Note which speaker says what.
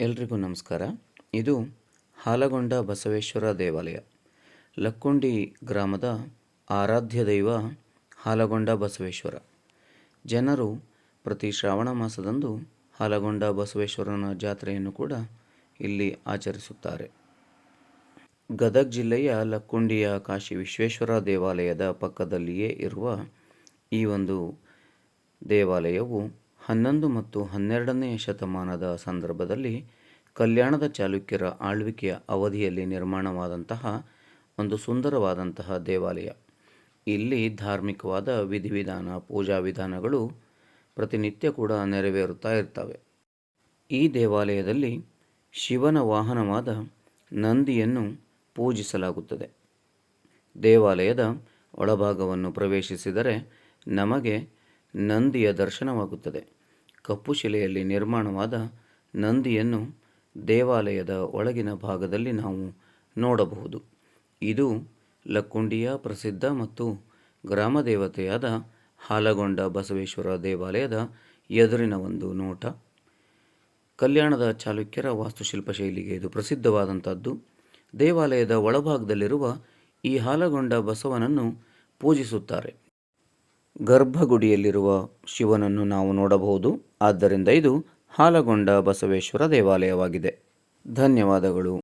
Speaker 1: ಎಲ್ರಿಗೂ ನಮಸ್ಕಾರ. ಇದು ಹಾಲಗೊಂಡ ಬಸವೇಶ್ವರ ದೇವಾಲಯ. ಲಕ್ಕುಂಡಿ ಗ್ರಾಮದ ಆರಾಧ್ಯ ದೈವ ಹಾಲಗೊಂಡ ಬಸವೇಶ್ವರ. ಜನರು ಪ್ರತಿ ಶ್ರಾವಣ ಮಾಸದಂದು ಹಾಲಗೊಂಡ ಬಸವೇಶ್ವರನ ಜಾತ್ರೆಯನ್ನು ಕೂಡ ಇಲ್ಲಿ ಆಚರಿಸುತ್ತಾರೆ. ಗದಗ ಜಿಲ್ಲೆಯ ಲಕ್ಕುಂಡಿಯ ಕಾಶಿ ವಿಶ್ವೇಶ್ವರ ದೇವಾಲಯದ ಪಕ್ಕದಲ್ಲಿಯೇ ಇರುವ ಈ ಒಂದು ದೇವಾಲಯವು 11 ಮತ್ತು 12ನೇ ಶತಮಾನದ ಸಂದರ್ಭದಲ್ಲಿ ಕಲ್ಯಾಣದ ಚಾಲುಕ್ಯರ ಆಳ್ವಿಕೆಯ ಅವಧಿಯಲ್ಲಿ ನಿರ್ಮಾಣವಾದಂತಹ ಒಂದು ಸುಂದರವಾದಂತಹ ದೇವಾಲಯ. ಇಲ್ಲಿ ಧಾರ್ಮಿಕವಾದ ವಿಧಿವಿಧಾನ, ಪೂಜಾ ವಿಧಾನಗಳು ಪ್ರತಿನಿತ್ಯ ಕೂಡ ನೆರವೇರುತ್ತಾ ಇರ್ತವೆ. ಈ ದೇವಾಲಯದಲ್ಲಿ ಶಿವನ ವಾಹನವಾದ ನಂದಿಯನ್ನು ಪೂಜಿಸಲಾಗುತ್ತದೆ. ದೇವಾಲಯದ ಒಳಭಾಗವನ್ನು ಪ್ರವೇಶಿಸಿದರೆ ನಮಗೆ ನಂದಿಯ ದರ್ಶನವಾಗುತ್ತದೆ. ಕಪ್ಪು ಶಿಲೆಯಲ್ಲಿ ನಿರ್ಮಾಣವಾದ ನಂದಿಯನ್ನು ದೇವಾಲಯದ ಒಳಗಿನ ಭಾಗದಲ್ಲಿ ನಾವು ನೋಡಬಹುದು. ಇದು ಲಕ್ಕುಂಡಿಯ ಪ್ರಸಿದ್ಧ ಮತ್ತು ಗ್ರಾಮ ದೇವತೆಯಾದ ಹಾಲಗೊಂಡ ಬಸವೇಶ್ವರ ದೇವಾಲಯದ ಎದುರಿನ ಒಂದು ನೋಟ. ಕಲ್ಯಾಣದ ಚಾಲುಕ್ಯರ ವಾಸ್ತುಶಿಲ್ಪ ಶೈಲಿಗೆ ಇದು ಪ್ರಸಿದ್ಧವಾದಂಥದ್ದು. ದೇವಾಲಯದ ಒಳಭಾಗದಲ್ಲಿರುವ ಈ ಹಾಲಗೊಂಡ ಬಸವನನ್ನು ಪೂಜಿಸುತ್ತಾರೆ. ಗರ್ಭಗುಡಿಯಲ್ಲಿರುವ ಶಿವನನ್ನು ನಾವು ನೋಡಬಹುದು. ಆದ್ದರಿಂದ ಇದು ಹಾಲಗೊಂಡ ಬಸವೇಶ್ವರ ದೇವಾಲಯವಾಗಿದೆ. ಧನ್ಯವಾದಗಳು.